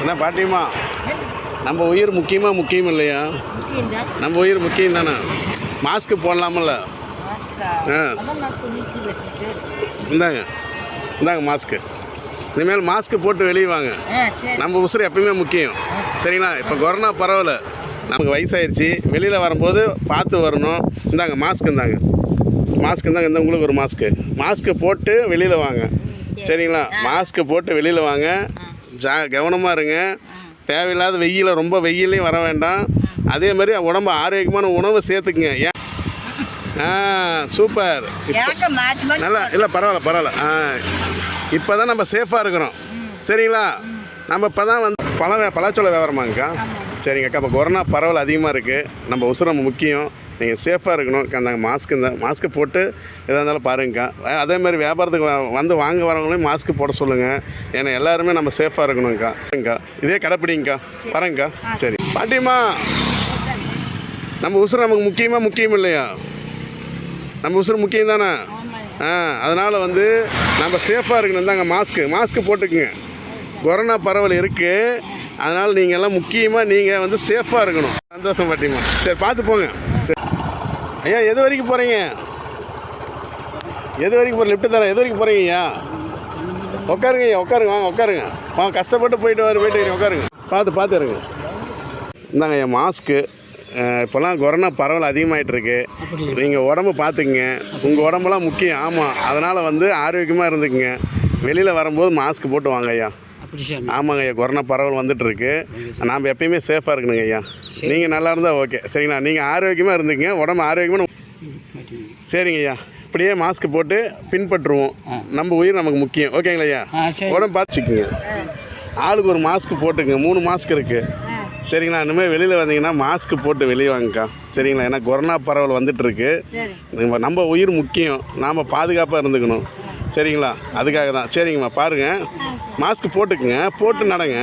என்ன பாட்டியம்மா, நம்ம உயிர் முக்கியம் இல்லையா? நம்ம உயிர் முக்கியம் தானே. மாஸ்க்கு போடலாமல்ல? இந்தாங்க இந்தாங்க மாஸ்க்கு. இனிமேல் மாஸ்க்கு போட்டு வெளியே வாங்க. நம்ம உசுறு எப்பயுமே முக்கியம், சரிங்களா? இப்போ கொரோனா பரவலை, நமக்கு வயசாயிருச்சு, வெளியில் வரும்போது பார்த்து வரணும். இந்தாங்க மாஸ்க்கு, இந்தாங்க மாஸ்க்கு, இந்தாங்க இந்த உங்களுக்கு ஒரு மாஸ்க்கு போட்டு வெளியில் வாங்க, சரிங்களா? மாஸ்க்கு போட்டு வெளியில் வாங்க, கவனமாக இருங்க. தேவையில்லாத வெயிலில், ரொம்ப வெயிலையும் வர வேண்டாம். அதே மாதிரி உடம்பு ஆரோக்கியமான உணவு சேர்த்துக்குங்க. ஏன் சூப்பர். நல்லா இல்லை, பரவாயில்ல. இப்போ தான் நம்ம சேஃபாக இருக்கிறோம், சரிங்களா? நம்ம இப்போ தான் வந்து பழச்சோள வியாபாரமாங்கக்கா? சரிங்க அக்கா. இப்போ கொரோனா பரவல் அதிகமாக இருக்குது, நம்ம உசுறு நம்ம முக்கியம். நீங்கள் சேஃபாக இருக்கணும். அந்த மாஸ்க்கு போட்டு எதாக இருந்தாலும் பாருங்கக்கா. அதேமாதிரி வியாபாரத்துக்கு வந்து வாங்க வரவங்களையும் மாஸ்க்கு போட சொல்லுங்கள். ஏன்னா எல்லாருமே நம்ம சேஃபாக இருக்கணும்க்கா. இதே கடைப்பிடிங்கக்கா. பாருங்கக்கா. சரி பாட்டியம்மா, நம்ம உசுறு நமக்கு முக்கியம் இல்லையா? நம்ம உசுறு முக்கியம் தானே. அதனால் வந்து நம்ம சேஃபாக இருக்கணும். தாங்க மாஸ்க்கு போட்டுக்குங்க. கொரோனா பரவல் இருக்குது, அதனால் நீங்கள் எல்லாம் முக்கியமாக நீங்கள் வந்து சேஃபாக இருக்கணும். சந்தோஷம் பாட்டியம்மா. சரி பார்த்து போங்க. சரி ஐயா, எது வரைக்கும் போகிறீங்க? லிஃப்ட்டு தரேன். எது வரைக்கும் போகிறீங்க ஐயா? உட்காருங்க ஐயா, உட்காருங்க. கஷ்டப்பட்டு போயிட்டு உட்காருங்க. பார்த்து இருங்க. இந்தாங்க ஐயா மாஸ்க்கு. இப்போல்லாம் கொரோனா பரவல் அதிகமாகிட்டுருக்கு. நீங்கள் உடம்பு பார்த்துக்குங்க. உங்கள் உடம்புலாம் முக்கியம். ஆமாம், அதனால் வந்து ஆரோக்கியமாக இருந்துக்குங்க. வெளியில் வரும்போது மாஸ்க் போட்டு வாங்க ஐயா. ஆமாங்க ஐயா, கொரோனா பரவல் வந்துட்டுருக்கு. நாம் எப்பயுமே சேஃபாக இருக்கணுங்க ஐயா. நீங்கள் நல்லா இருந்தால் ஓகே, சரிங்களா? நீங்கள் ஆரோக்கியமாக இருந்துக்குங்க, உடம்பு ஆரோக்கியமாக. சரிங்க ஐயா, இப்படியே மாஸ்க் போட்டு பின்பற்றுவோம். நம்ம உயிர் நமக்கு முக்கியம், ஓகேங்களா ஐயா? உடம்பு பார்த்துக்குங்க. ஆளுக்கு ஒரு மாஸ்க் போட்டுங்க. 3 மாஸ்க் இருக்குது, சரிங்களா? இனிமேல் வெளியில் வந்தீங்கன்னா மாஸ்க்கு போட்டு வெளியே வாங்கக்கா, சரிங்களா? ஏன்னா கொரோனா பரவல் வந்துட்டுருக்கு. நம்ம உயிர் முக்கியம், நாம் பாதுகாப்பாக இருந்துக்கணும், சரிங்களா? அதுக்காக தான். சரிங்கம்மா, பாருங்கள், மாஸ்க் போட்டுக்குங்க, போட்டு நடங்க.